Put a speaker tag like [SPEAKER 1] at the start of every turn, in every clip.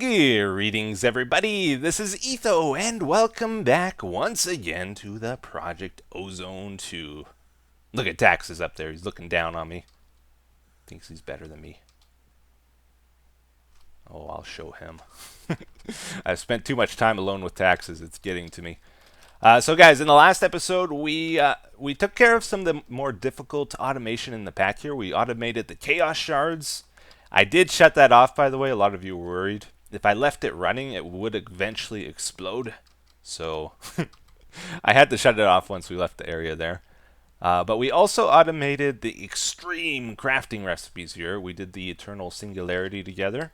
[SPEAKER 1] Greetings, everybody. This is Etho, and welcome back once again to the Project Ozone 2. Look at Taxes up there. He's looking down on me. Thinks he's better than me. Oh, I'll show him. I've spent too much time alone with Taxes. It's getting to me. So, guys, in the last episode, we took care of some of the more difficult automation in the pack here. We automated the chaos shards. I did shut that off, by the way. A lot of you were worried. If I left it running, it would eventually explode. So I had to shut it off once we left the area there. But we also automated the extreme crafting recipes here. We did the eternal singularity together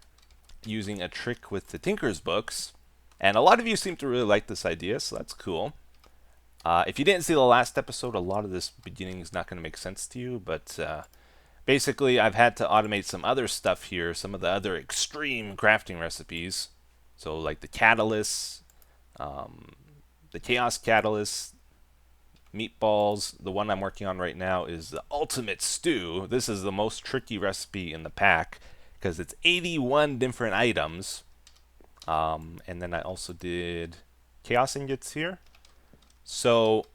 [SPEAKER 1] using a trick with the Tinker's books. And a lot of you seem to really like this idea, so that's cool. If you didn't see the last episode, a lot of this beginning is not going to make sense to you, but basically I've had to automate some other stuff here, some of the other extreme crafting recipes. So like the catalysts, the chaos catalyst, meatballs. The one I'm working on right now is the ultimate stew. This is the most tricky recipe in the pack because it's 81 different items. And then I also did chaos ingots here. So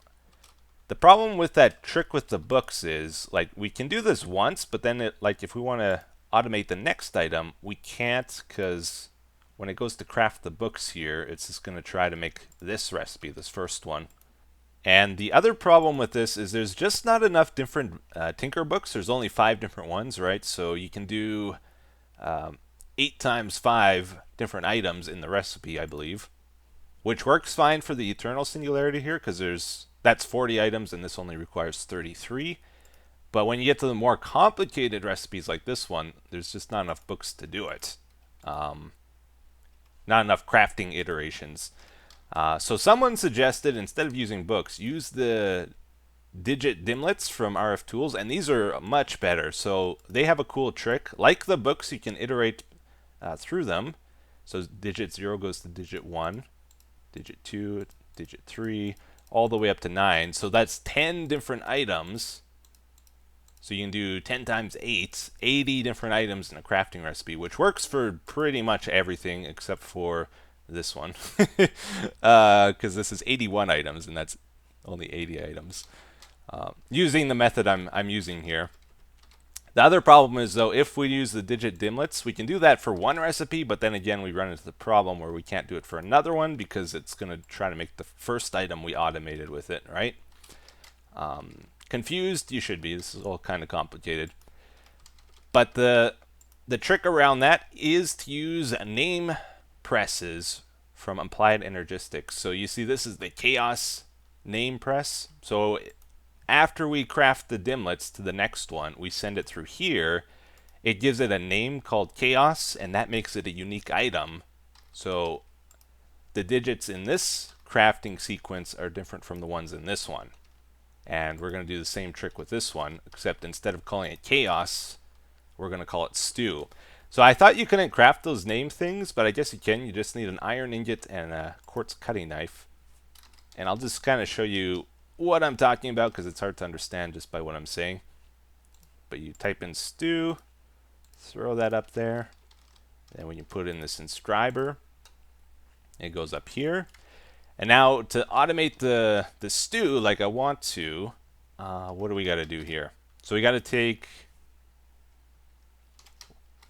[SPEAKER 1] the problem with that trick with the books is, like, we can do this once, but then it, like, if we want to automate the next item, we can't, because when it goes to craft the books here, it's just going to try to make this recipe, this first one. And the other problem with this is there's just not enough different Tinker books. There's only 5 different ones, right? So you can do 8 times 5 different items in the recipe, I believe, which works fine for the eternal singularity here because that's 40 items and this only requires 33. But when you get to the more complicated recipes like this one, there's just not enough books to do it. Not enough crafting iterations. So someone suggested, instead of using books, use the digit dimlets from RF Tools, and these are much better. So they have a cool trick. Like the books, you can iterate through them. So digit 0 goes to digit 1, digit 2, digit 3, all the way up to 9. So that's 10 different items. So you can do 10 times 8, 80 different items in a crafting recipe, which works for pretty much everything except for this one. Because this is 81 items, and that's only 80 items. Using the method I'm using here. The other problem is, though, if we use the digit dimlets, we can do that for one recipe, but then again we run into the problem where we can't do it for another one because it's going to try to make the first item we automated with it, right? Confused? You should be. This is all kind of complicated. But the trick around that is to use name presses from Applied Energistics. So you see this is the chaos name press. So after we craft the dimlets to the next one, we send it through here. It gives it a name called chaos, and that makes it a unique item. So the digits in this crafting sequence are different from the ones in this one. And we're going to do the same trick with this one, except instead of calling it chaos, we're going to call it stew. So I thought you couldn't craft those name things, but I guess you can. You just need an iron ingot and a quartz cutting knife. And I'll just kind of show you what I'm talking about because it's hard to understand just by what I'm saying. But you type in stew, throw that up there. Then when you put in this inscriber, it goes up here. And now to automate the stew like I want to, what do we got to do here? So we got to take,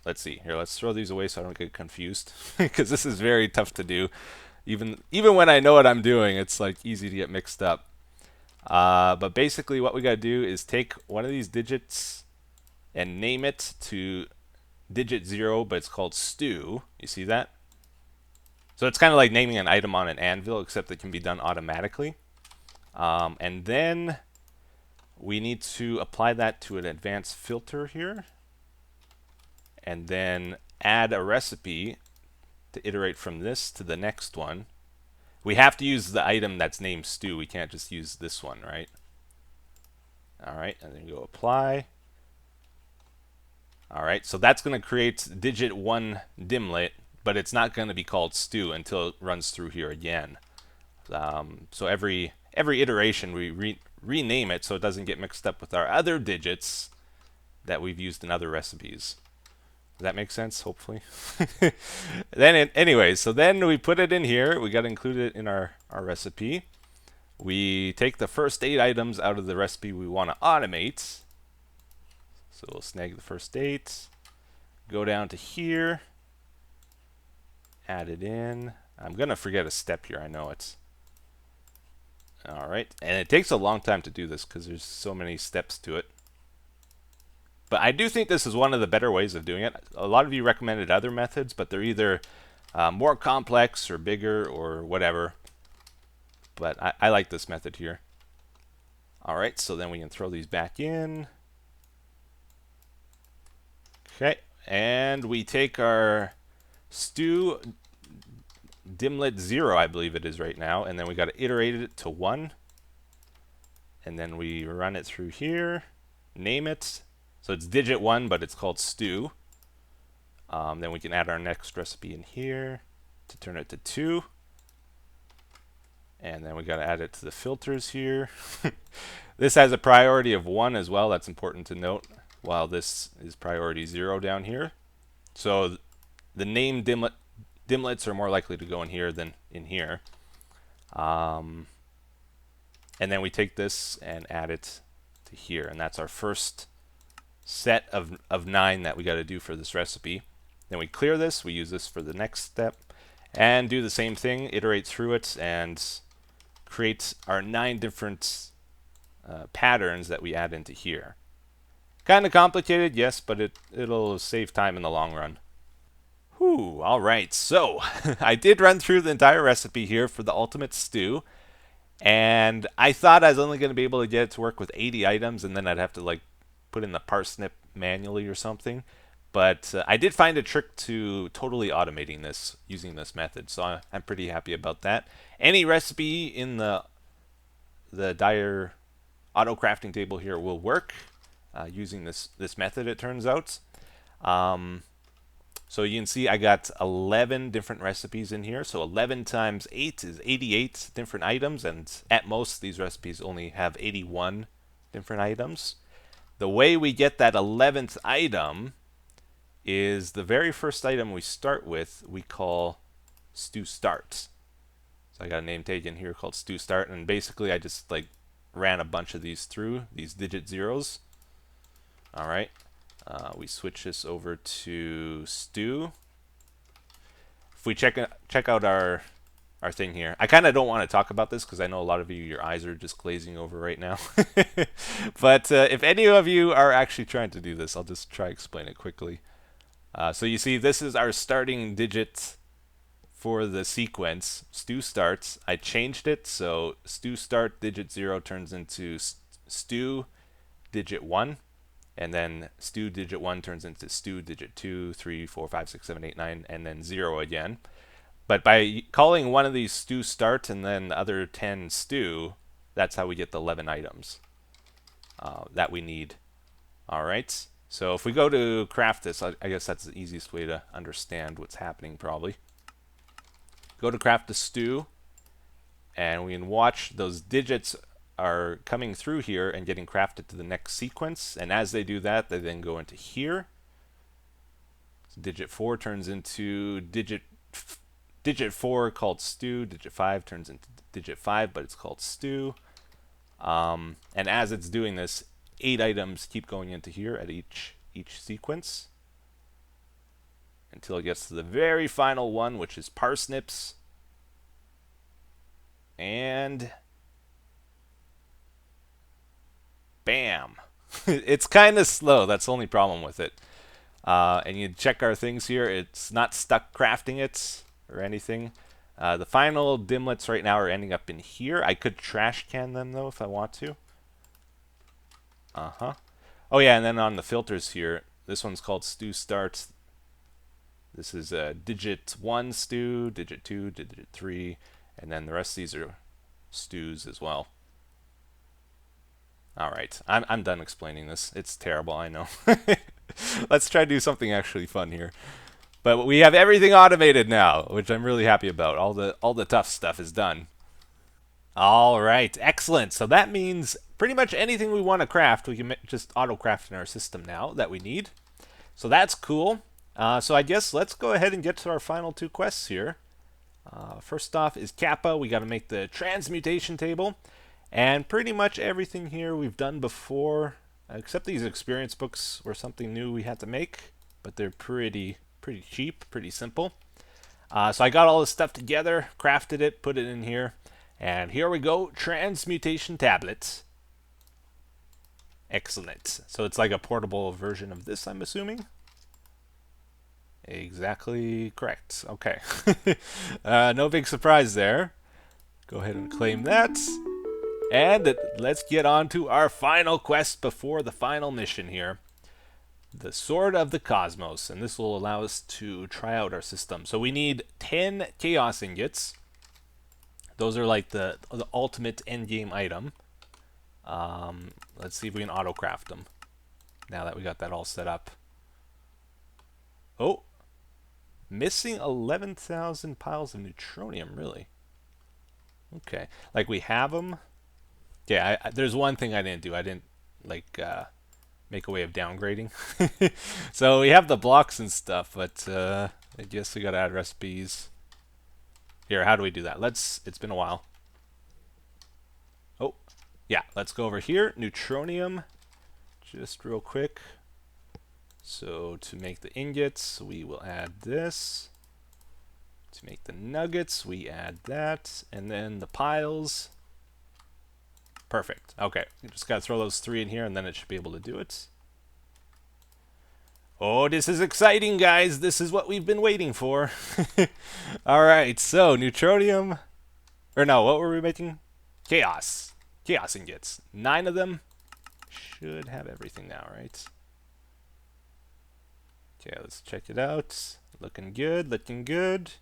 [SPEAKER 1] let's see here, let's throw these away so I don't get confused because this is very tough to do. Even when I know what I'm doing, it's like easy to get mixed up. But basically what we got to do is take one of these digits and name it to digit 0, but it's called stew. You see that? So it's kind of like naming an item on an anvil, except it can be done automatically. And then we need to apply that to an advanced filter here. And then add a recipe to iterate from this to the next one. We have to use the item that's named stew. We can't just use this one, right? All right, and then go apply. All right, so that's going to create digit 1 dimlet, but it's not going to be called stew until it runs through here again. So every iteration we rename it so it doesn't get mixed up with our other digits that we've used in other recipes. that makes sense, hopefully. Anyway, so then we put it in here. We got to include it in our recipe. We take the first 8 items out of the recipe we want to automate. So we'll snag the first 8, go down to here, add it in. I'm going to forget a step here, I know it's. Alright, and it takes a long time to do this because there's so many steps to it. But I do think this is one of the better ways of doing it. A lot of you recommended other methods, but they're either more complex or bigger or whatever. But I like this method here. Alright, so then we can throw these back in. Okay, and we take our stew dimlet 0, I believe it is right now, and then we got to iterate it to 1. And then we run it through here, name it. So it's digit 1, but it's called stew. Then we can add our next recipe in here to turn it to 2. And then we got to add it to the filters here. This has a priority of 1 as well. That's important to note, while this is priority 0 down here. So the name dimlets are more likely to go in here than in here. And then we take this and add it to here. And that's our first set of 9 that we got to do for this recipe. Then we clear this. We use this for the next step. And do the same thing. Iterate through it and create our 9 different patterns that we add into here. Kind of complicated, yes, but it'll save time in the long run. Whew, all right, so I did run through the entire recipe here for the ultimate stew, and I thought I was only going to be able to get it to work with 80 items, and then I'd have to like put in the parsnip manually or something. But I did find a trick to totally automating this using this method, so I'm pretty happy about that. Any recipe in the Dyer auto crafting table here will work using this method, it turns out. So you can see I got 11 different recipes in here. So 11 times 8 is 88 different items, and at most these recipes only have 81 different items. The way we get that 11th item is the very first item we start with we call stew start. So I got a name tag in here called stew start, and basically I just like ran a bunch of these through, these digit zeros. All right. We switch this over to stew. If we check out our thing here, I kind of don't want to talk about this because I know a lot of you, your eyes are just glazing over right now. But if any of you are actually trying to do this, I'll just try to explain it quickly. So you see, this is our starting digit for the sequence, stew starts. I changed it, so stew start digit 0 turns into stew digit 1. And then stew digit 1 turns into stew digit 2, 3, 4, 5, 6, 7, 8, 9, and then 0 again. But by calling one of these stew start and then the other 10 stew, that's how we get the 11 items that we need. All right. So if we go to craft this, I guess that's the easiest way to understand what's happening probably. Go to craft the stew, and we can watch those digits are coming through here and getting crafted to the next sequence, and as they do that, they then go into here. So digit 4 turns into digit 4 called stew. Digit 5 turns into digit 5, but it's called stew. And as it's doing this, 8 items keep going into here at each sequence until it gets to the very final one, which is parsnips. And bam. It's kind of slow. That's the only problem with it. And you check our things here. It's not stuck crafting it or anything. The final dimlets right now are ending up in here. I could trash can them though if I want to. Oh yeah, and then on the filters here, this one's called stew start. This is digit 1 stew, digit 2, digit 3, and then the rest of these are stews as well. All right, I'm done explaining this. It's terrible, I know. Let's try to do something actually fun here. But we have everything automated now, which I'm really happy about. All the tough stuff is done. All right, excellent. So that means pretty much anything we want to craft, we can just auto craft in our system now that we need. So that's cool. So I guess let's go ahead and get to our final two quests here. First off is Kappa. We got to make the transmutation table. And pretty much everything here we've done before, except these experience books were something new we had to make, but they're pretty cheap, pretty simple. So I got all this stuff together, crafted it, put it in here, and here we go, transmutation tablets. Excellent. So it's like a portable version of this, I'm assuming. Exactly correct. Okay. No big surprise there. Go ahead and claim that. And let's get on to our final quest before the final mission here. The Sword of the Cosmos. And this will allow us to try out our system. So we need 10 Chaos Ingots. Those are like the ultimate endgame item. Let's see if we can auto-craft them. Now that we got that all set up. Oh! Missing 11,000 piles of neutronium, really? Okay. Like, we have them. Yeah, there's one thing I didn't do. I didn't, like, make a way of downgrading. So we have the blocks and stuff, but I guess we gotta add recipes. Here, how do we do that? It's been a while. Oh, yeah, let's go over here. Neutronium, just real quick. So to make the ingots, we will add this. To make the nuggets, we add that. And then the piles. Perfect. Okay, you just gotta throw those 3 in here and then it should be able to do it. Oh, this is exciting, guys. This is what we've been waiting for. Alright, so neutronium. Or no, what were we making? Chaos. Chaos ingots. 9 of them. Should have everything now, right? Okay, let's check it out. Looking good, looking good.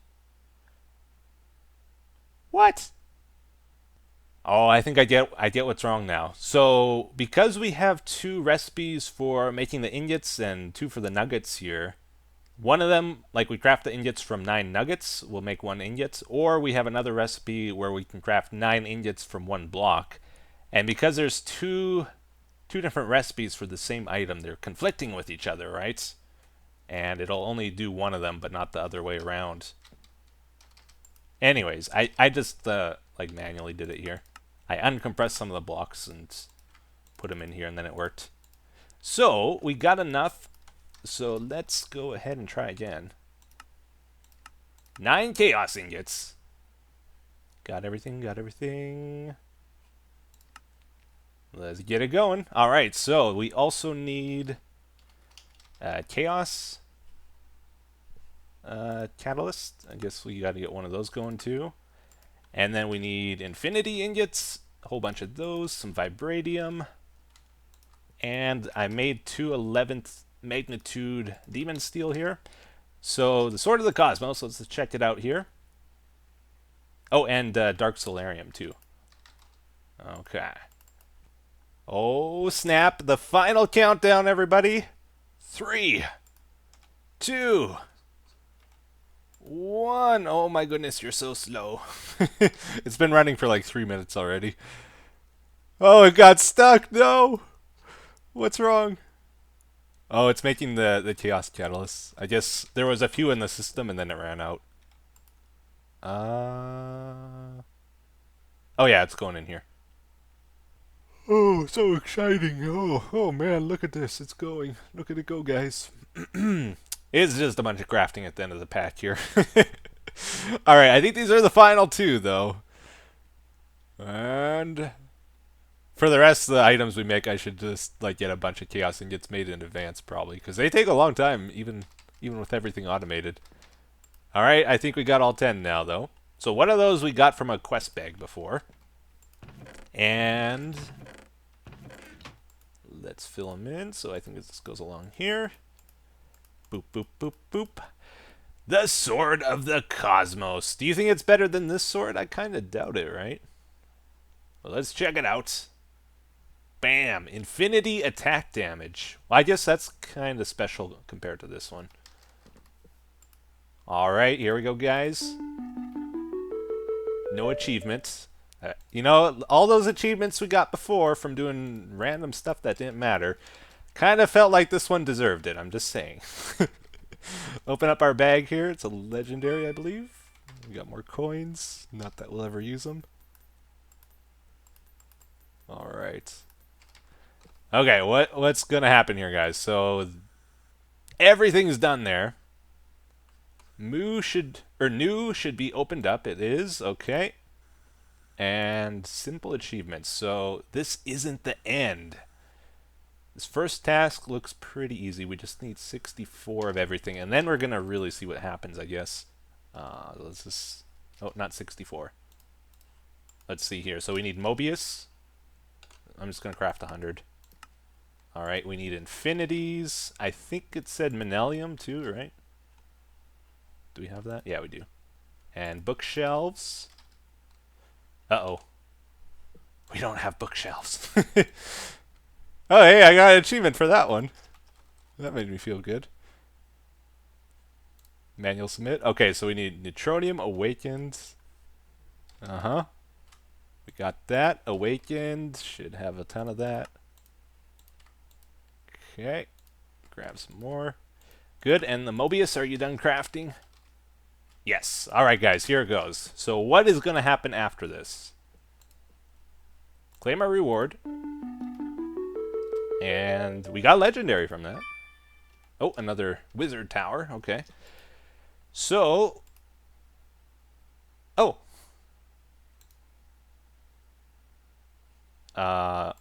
[SPEAKER 1] What? Oh, I think I get what's wrong now. So, because we have 2 recipes for making the ingots and 2 for the nuggets here, one of them, like we craft the ingots from 9 nuggets, we'll make 1 ingot, or we have another recipe where we can craft 9 ingots from 1 block. And because there's two different recipes for the same item, they're conflicting with each other, right? And it'll only do one of them, but not the other way around. Anyways, I just like manually did it here. I uncompressed some of the blocks and put them in here, and then it worked. So we got enough. So let's go ahead and try again. 9 chaos ingots. Got everything. Got everything. Let's get it going. All right. So we also need chaos catalyst. I guess we got to get one of those going too. And then we need infinity ingots, a whole bunch of those, some vibranium, and I made 2 11th magnitude demon steel here. So the Sword of the Cosmos, let's check it out here. Oh, and dark solarium too. Okay. Oh snap, the final countdown, everybody. 3, 2, 1. Oh my goodness, you're so slow. It's been running for like 3 minutes already. Oh, it got stuck. No. What's wrong? Oh, it's making the chaos catalyst. I guess there was a few in the system and then it ran out. Oh yeah, it's going in here. Oh, so exciting. Oh man, look at this. It's going. Look at it go, guys. It's just a bunch of crafting at the end of the pack here. Alright, I think these are the final 2, though. And for the rest of the items we make, I should just like get a bunch of chaos ingots made in advance, probably. Because they take a long time, even with everything automated. Alright, I think we got all 10 now, though. So one of those we got from a quest bag before. And let's fill them in. So I think this goes along here. Boop, boop, boop, boop. The Sword of the Cosmos. Do you think it's better than this sword? I kind of doubt it, right? Well, let's check it out. Bam! Infinity attack damage. Well, I guess that's kind of special compared to this one. Alright, here we go, guys. No achievements. You know, all those achievements we got before from doing random stuff that didn't matter kind of felt like this one deserved it, I'm just saying. Open up our bag here. It's a legendary, I believe. We got more coins. Not that we'll ever use them. All right. Okay, what's gonna happen here, guys? So everything's done there. New should be opened up. It is okay. And simple achievements. So this isn't the end. This first task looks pretty easy. We just need 64 of everything, and then we're gonna really see what happens, I guess. Let's just... Oh, not 64. Let's see here. So we need Mobius. I'm just gonna craft 100. Alright, we need infinities. I think it said Manelium too, right? Do we have that? Yeah, we do. And bookshelves. Uh-oh. We don't have bookshelves. Oh, hey, I got an achievement for that one. That made me feel good. Manual submit. Okay, so we need Neutronium Awakened. Uh-huh. We got that. Awakened. Should have a ton of that. Okay. Grab some more. Good. And the Mobius, are you done crafting? Yes. Alright, guys. Here it goes. So what is going to happen after this? Claim our reward. And we got legendary from that. Oh, another wizard tower. Okay. So... Oh. I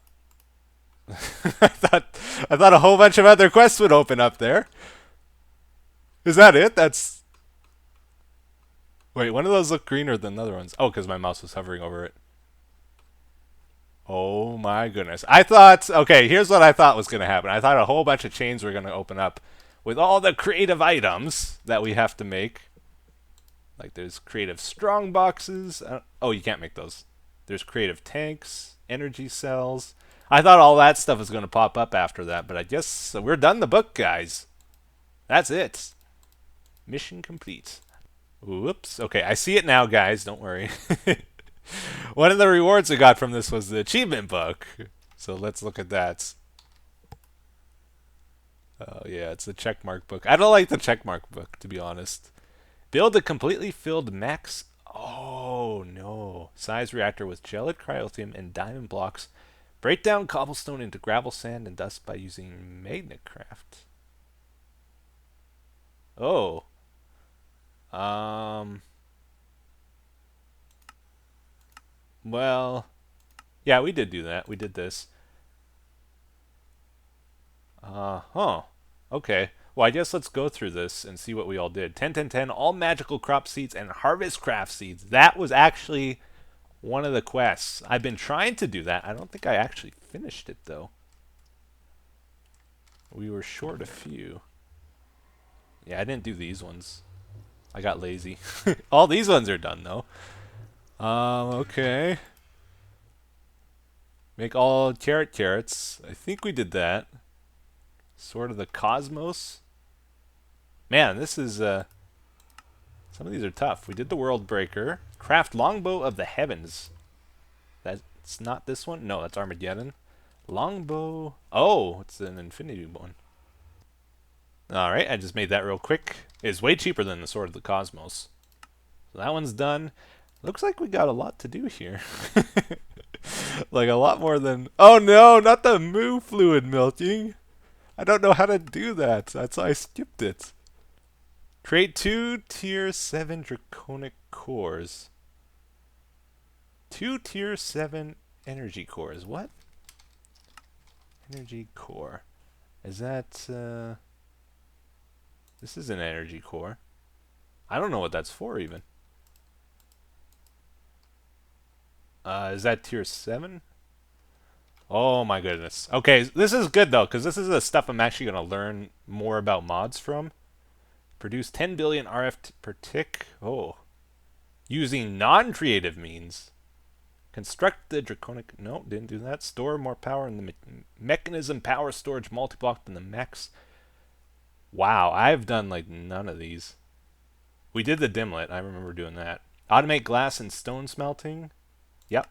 [SPEAKER 1] thought a whole bunch of other quests would open up there. Is that it? That's... Wait, one of those look greener than the other ones. Oh, because my mouse was hovering over it. Oh my goodness. I thought... Okay, here's what I thought was going to happen. I thought a whole bunch of chains were going to open up with all the creative items that we have to make. Like there's creative strong boxes. Oh, you can't make those. There's creative tanks, energy cells. I thought all that stuff was going to pop up after that, but I guess we're done the book, guys. That's it. Mission complete. Whoops. Okay, I see it now, guys. Don't worry. One of the rewards we got from this was the achievement book. So let's look at that. Oh, yeah, it's the checkmark book. I don't like the checkmark book, to be honest. Build a completely filled max... Oh, no. Size reactor with gelid cryothium and diamond blocks. Break down cobblestone into gravel, sand, and dust by using MagnaCraft. Oh. Well... Yeah, we did do that. We did this. Huh. Okay. Well, I guess let's go through this and see what we all did. 10, 10, 10, all magical crop seeds and harvest craft seeds. That was actually one of the quests. I've been trying to do that. I don't think I actually finished it, though. We were short a few. Yeah, I didn't do these ones. I got lazy. All these ones are done, though. Okay. Make all carrots. I think we did that. Sword of the Cosmos. Man, this is, some of these are tough. We did the World Breaker. Craft Longbow of the Heavens. That's not this one? No, that's Armageddon. Longbow. Oh, it's an infinity one. Alright, I just made that real quick. It's way cheaper than the Sword of the Cosmos. So that one's done. Looks like we got a lot to do here. Like a lot more than... Oh no, not the moo fluid melting. I don't know how to do that. That's why I skipped it. Create 2 tier 7 draconic cores. 2 tier 7 energy cores. What? Energy core. Is that... This is an energy core. I don't know what that's for, even. Is that tier 7? Oh my goodness. Okay, this is good though, because this is the stuff I'm actually going to learn more about mods from. Produce 10 billion RF per tick. Oh. Using non-creative means. Construct the draconic... No, didn't do that. Store more power in the mechanism power storage multi-block than the max. Wow, I've done like none of these. We did the dimlet. I remember doing that. Automate glass and stone smelting. Yep.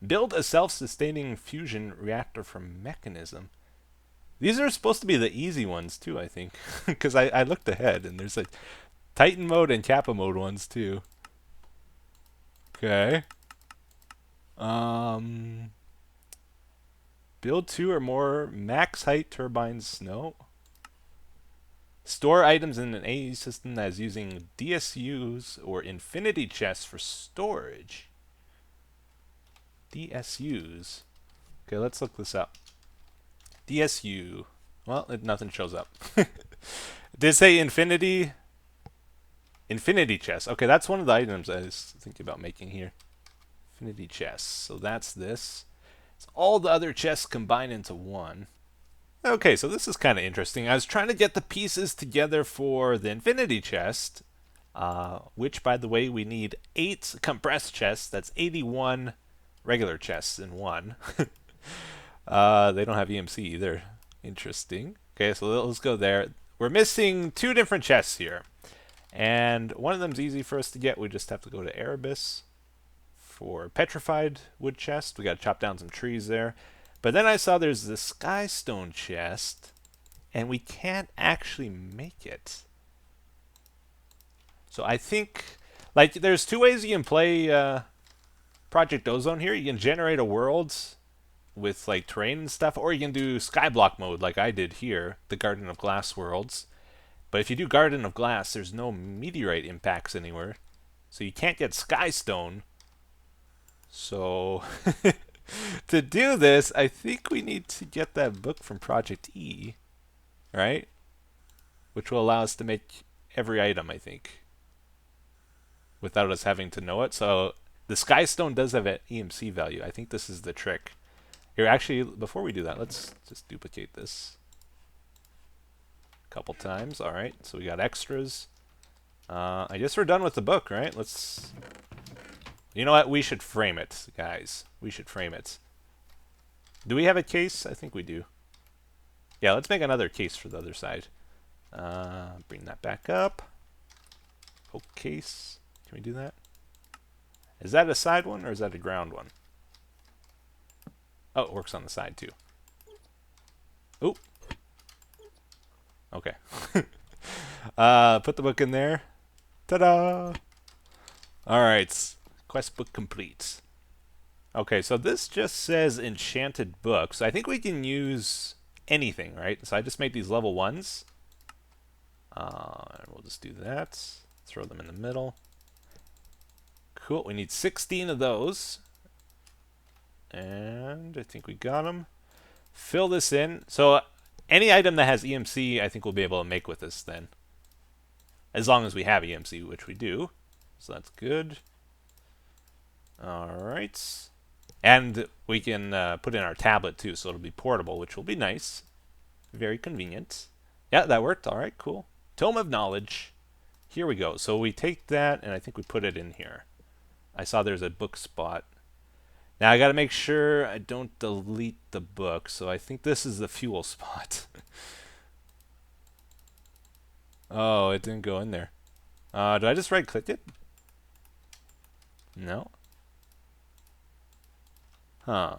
[SPEAKER 1] Build a self-sustaining fusion reactor from mechanism. These are supposed to be the easy ones too, I think, because I looked ahead and there's like Titan mode and Kappa mode ones too. Okay. Um, build 2 or more max height turbines. No. Store items in an AE system that is using DSUs or infinity chests for storage. DSUs. Okay, let's look this up. DSU. Well, nothing shows up. Did it say infinity? Infinity chest. Okay, that's one of the items I was thinking about making here. Infinity chests. So that's this. It's all the other chests combined into one. Okay, so this is kind of interesting. I was trying to get the pieces together for the infinity chest, which, by the way, we need 8 compressed chests. That's 81 regular chests in one. They don't have EMC either. Interesting. Okay, so let's go there. We're missing 2 different chests here. And one of them's easy for us to get. We just have to go to Erebus for petrified wood chest. We got to chop down some trees there. But then I saw there's the Skystone chest, and we can't actually make it. So I think, like, there's 2 ways you can play Project Ozone here. You can generate a world with, like, terrain and stuff, or you can do Skyblock mode like I did here, the Garden of Glass worlds. But if you do Garden of Glass, there's no meteorite impacts anywhere. So you can't get Skystone. So to do this, I think we need to get that book from Project E, right? Which will allow us to make every item, I think, without us having to know it. So the Skystone does have an EMC value. I think this is the trick. Here, actually, before we do that, let's just duplicate this a couple times. All right, so we got extras. I guess we're done with the book, right? Let's... You know what? We should frame it, guys. We should frame it. Do we have a case? I think we do. Yeah, let's make another case for the other side. Bring that back up. Oak case. Can we do that? Is that a side one or is that a ground one? Oh, it works on the side too. Oh. Okay. Put the book in there. Ta-da! Alright. Quest book complete. Okay, so this just says enchanted books. So I think we can use anything, right? So I just made these level 1s. We'll just do that. Throw them in the middle. Cool. We need 16 of those. And I think we got them. Fill this in. So any item that has EMC, I think we'll be able to make with this then. As long as we have EMC, which we do. So that's good. Alright. And we can put in our tablet too, so it'll be portable, which will be nice. Very convenient. Yeah, that worked. Alright, cool. Tome of Knowledge. Here we go. So we take that, and I think we put it in here. I saw there's a book spot. Now I gotta make sure I don't delete the book, so I think this is the fuel spot. Oh, it didn't go in there. Do I just right-click it? No. Huh.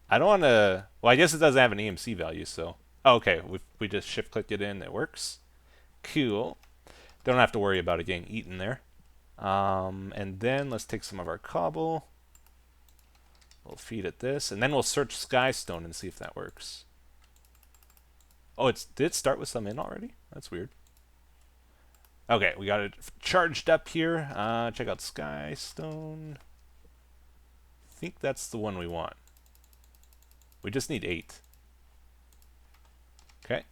[SPEAKER 1] I don't want to... Well, I guess it doesn't have an EMC value, so... Oh, okay, we just shift-click it in, it works. Cool. Don't have to worry about it getting eaten there. And then let's take some of our cobble. We'll feed it this, and then we'll search Skystone and see if that works. Oh, did it start with some in already? That's weird. Okay, we got it charged up here. Check out Skystone. I think that's the one we want. We just need 8. Okay.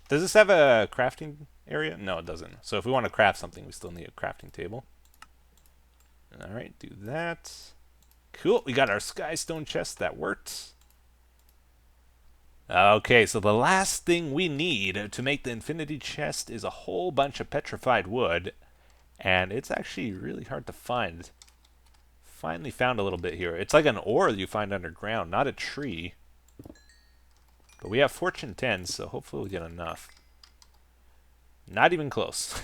[SPEAKER 1] Does this have a crafting area? No, it doesn't. So if we want to craft something, we still need a crafting table. Alright, do that. Cool, we got our Skystone chest. That worked. Okay, so the last thing we need to make the infinity chest is a whole bunch of petrified wood. And it's actually really hard to find. Finally found a little bit here. It's like an ore you find underground, not a tree. But we have fortune 10, so hopefully we'll get enough. Not even close.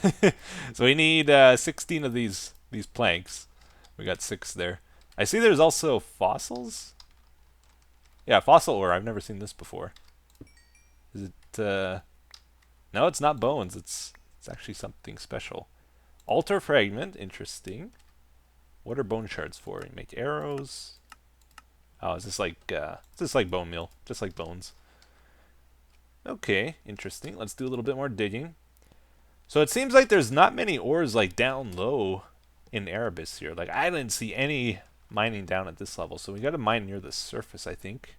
[SPEAKER 1] So we need 16 of these planks. We got 6 there. I see there's also fossils. Yeah, fossil ore. I've never seen this before. Is it, no, it's not bones. It's actually something special. Altar fragment, interesting. What are bone shards for? You make arrows. Oh, is this like bone meal? Just like bones. Okay, interesting. Let's do a little bit more digging. So it seems like there's not many ores like down low in Erebus here. Like I didn't see any mining down at this level, so we got to mine near the surface, I think.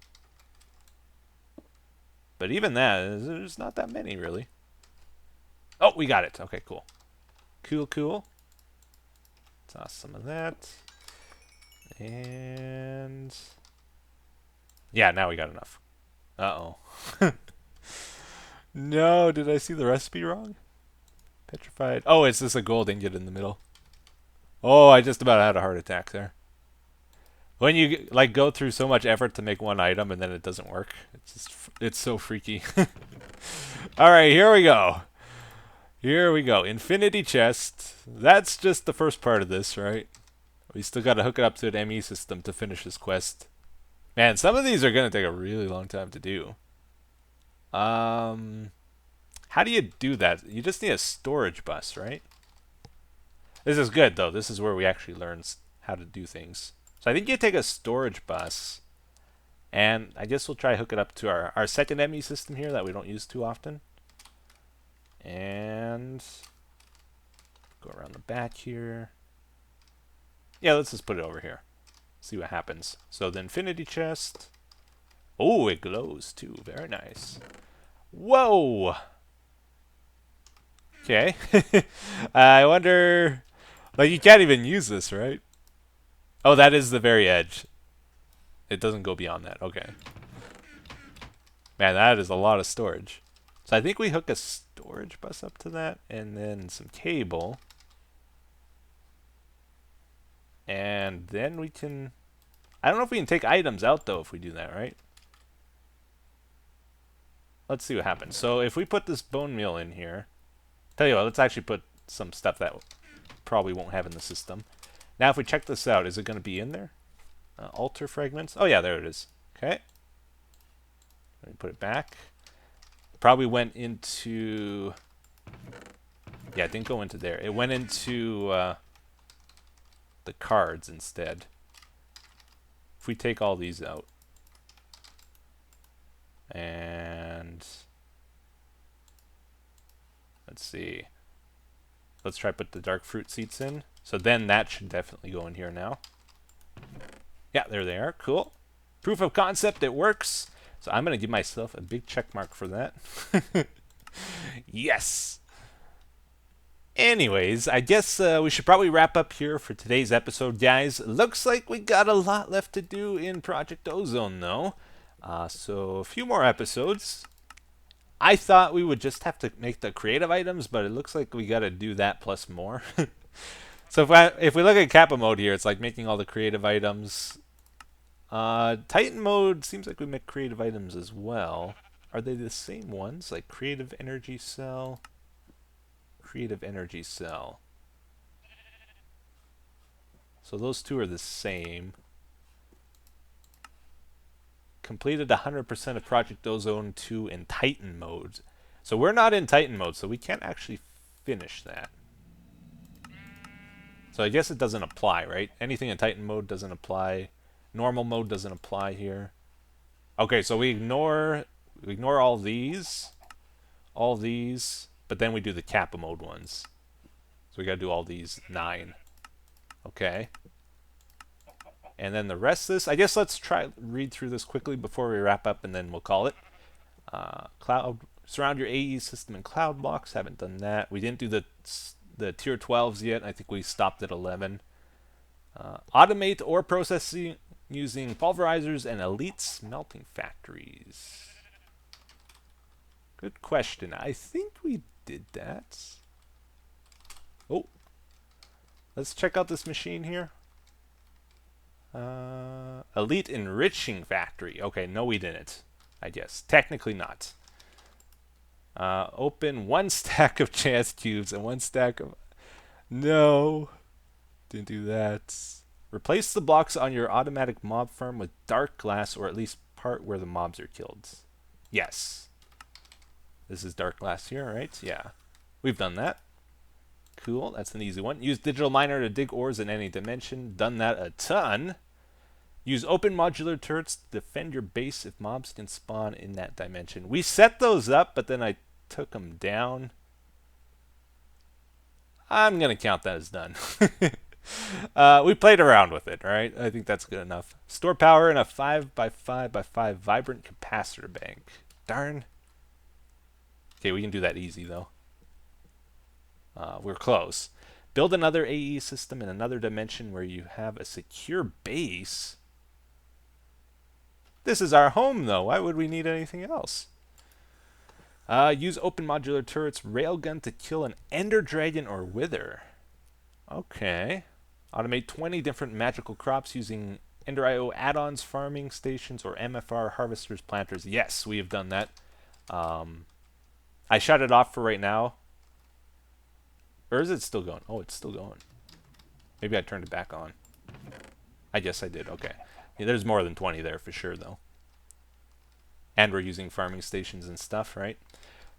[SPEAKER 1] But even that, there's not that many really. Oh, we got it. Okay, cool. Cool, cool. Toss some of that. And yeah, now we got enough. Uh-oh. No, did I see the recipe wrong? Petrified. Oh, it's just a gold ingot in the middle. Oh, I just about had a heart attack there. When you like go through so much effort to make one item and then it doesn't work, it's so freaky. All right, here we go. Here we go. Infinity chest. That's just the first part of this, right? We still got to hook it up to an ME system to finish this quest. Man, some of these are going to take a really long time to do. How do you do that? You just need a storage bus, right? This is good, though. This is where we actually learn how to do things. So I think you take a storage bus, and I guess we'll try to hook it up to our second ME system here that we don't use too often. And go around the back here. Yeah, let's just put it over here. See what happens. So the infinity chest. Oh, it glows too. Very nice. Whoa! Okay. I wonder... Like, you can't even use this, right? Oh, that is the very edge. It doesn't go beyond that. Okay. Man, that is a lot of storage. So I think we hook a storage bus up to that, and then some cable. And then we can... I don't know if we can take items out, though, if we do that, right? Let's see what happens. So if we put this bone meal in here... Tell you what, let's actually put some stuff that probably won't have in the system. Now, if we check this out, is it going to be in there? Altar fragments? Oh, yeah, there it is. Okay. Let me put it back. Probably went into... Yeah, it didn't go into there. It went into the cards instead. If we take all these out. And... Let's see. Let's try put the dark fruit seeds in. So then that should definitely go in here now. Yeah, there they are. Cool. Proof of concept, it works. So I'm going to give myself a big check mark for that. Yes! Anyways, I guess we should probably wrap up here for today's episode, guys. Looks like we got a lot left to do in Project Ozone, though. So a few more episodes. I thought we would just have to make the creative items, but it looks like we got to do that plus more. So if we look at Kappa mode here, it's like making all the creative items. Titan mode seems like we make creative items as well. Are they the same ones? Like creative energy cell, creative energy cell. So those two are the same. Completed 100% of Project Ozone 2 in Titan mode. So we're not in Titan mode, so we can't actually finish that. So I guess it doesn't apply, right? Anything in Titan mode doesn't apply. Normal mode doesn't apply here. Okay, so we ignore all these, but then we do the Kappa mode ones. So we gotta do all these 9. Okay. And then the rest of this, I guess let's read through this quickly before we wrap up, and then we'll call it. Surround your AE system in cloud blocks. Haven't done that. We didn't do the tier 12s yet. I think we stopped at 11. Automate ore processing using pulverizers and elite smelting factories. Good question. I think we did that. Oh. Let's check out this machine here. Elite enriching factory. Okay, no we didn't. I guess. Technically not. Open 1 stack of chance cubes and 1 stack of... No. Didn't do that. Replace the blocks on your automatic mob farm with dark glass, or at least part where the mobs are killed. Yes. This is dark glass here, right? Yeah. We've done that. Cool. That's an easy one. Use digital miner to dig ores in any dimension. Done that a ton. Use open modular turrets to defend your base if mobs can spawn in that dimension. We set those up, but then I took them down. I'm going to count that as done. We played around with it, right? I think that's good enough. Store power in a 5x5x5 vibrant capacitor bank. Darn. Okay, we can do that easy, though. We're close. Build another AE system in another dimension where you have a secure base. This is our home, though. Why would we need anything else? Use open modular turrets, railgun to kill an ender dragon or wither. Okay. Automate 20 different magical crops using Ender IO add-ons, farming stations, or MFR harvesters, planters. Yes, we have done that. I shut it off for right now. Or is it still going? Oh, it's still going. Maybe I turned it back on. I guess I did. Okay. Yeah, there's more than 20 there for sure, though. And we're using farming stations and stuff, right?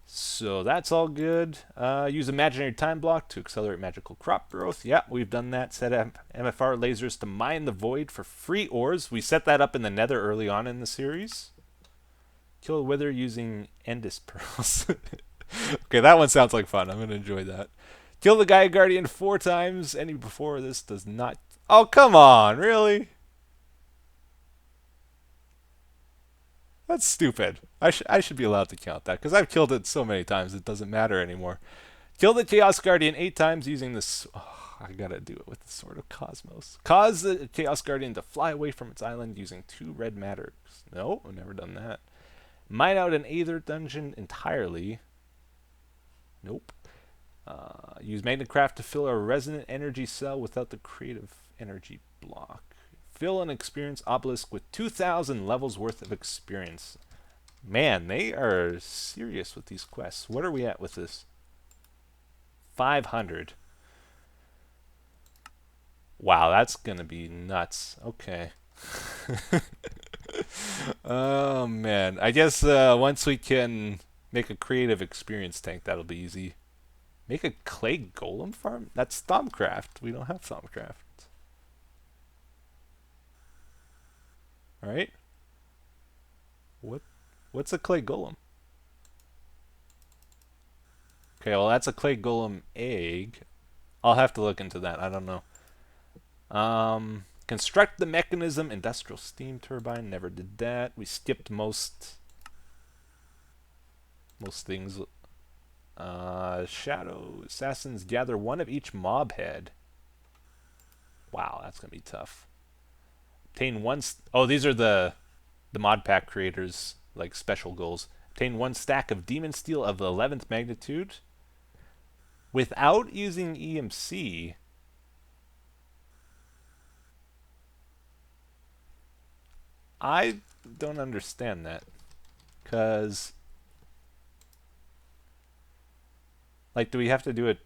[SPEAKER 1] So that's all good. Use imaginary time block to accelerate magical crop growth. Yeah, we've done that. Set up MFR lasers to mine the void for free ores. We set that up in the nether early on in the series. Kill a wither using Endis pearls. Okay, that one sounds like fun. I'm going to enjoy that. Kill the Gaia Guardian 4 times. Any before this does not... Oh, come on. Really? That's stupid. I should be allowed to count that, because I've killed it so many times it doesn't matter anymore. Kill the Chaos Guardian 8 times using this... Oh, I gotta do it with the Sword of Cosmos. Cause the Chaos Guardian to fly away from its island using 2 red matters. No, I've never done that. Mine out an Aether dungeon entirely. Nope. Use Magnetcraft to fill a resonant energy cell without the creative energy block. Fill an experience obelisk with 2,000 levels worth of experience. Man, they are serious with these quests. What are we at with this? 500. Wow, that's gonna be nuts. Okay. Oh man, I guess once we can make a creative experience tank, that'll be easy. Make a clay golem farm? That's Thaumcraft. We don't have Thaumcraft. Right? What's a clay golem? Okay, well that's a clay golem egg. I'll have to look into that. I don't know. Construct the mechanism, industrial steam turbine. Never did that. We skipped most things. Shadow assassins gather 1 of each mob head. Wow, that's gonna be tough. Obtain 1. Oh, these are the mod pack creators, like special goals. Obtain 1 stack of demon steel of the 11th magnitude without using EMC. I don't understand that, because like, do we have to do it?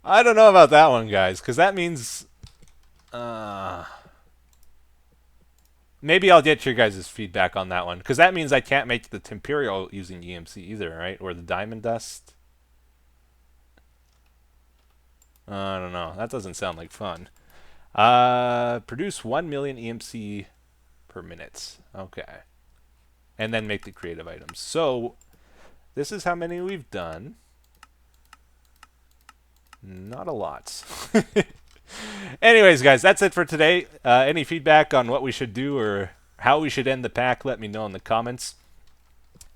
[SPEAKER 1] I don't know about that one, guys, because that means maybe I'll get your guys' feedback on that one, because that means I can't make the Temperial using EMC either, right? Or the Diamond Dust. I don't know. That doesn't sound like fun. Produce 1 million EMC per minute. Okay. And then make the creative items. So, this is how many we've done. Not a lot. Anyways, guys, that's it for today. Any feedback on what we should do or how we should end the pack, let me know in the comments.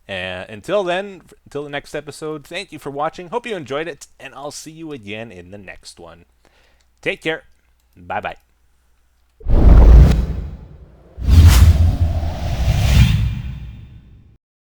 [SPEAKER 1] And until then, until the next episode, thank you for watching. Hope you enjoyed it, and I'll see you again in the next one. Take care. Bye-bye.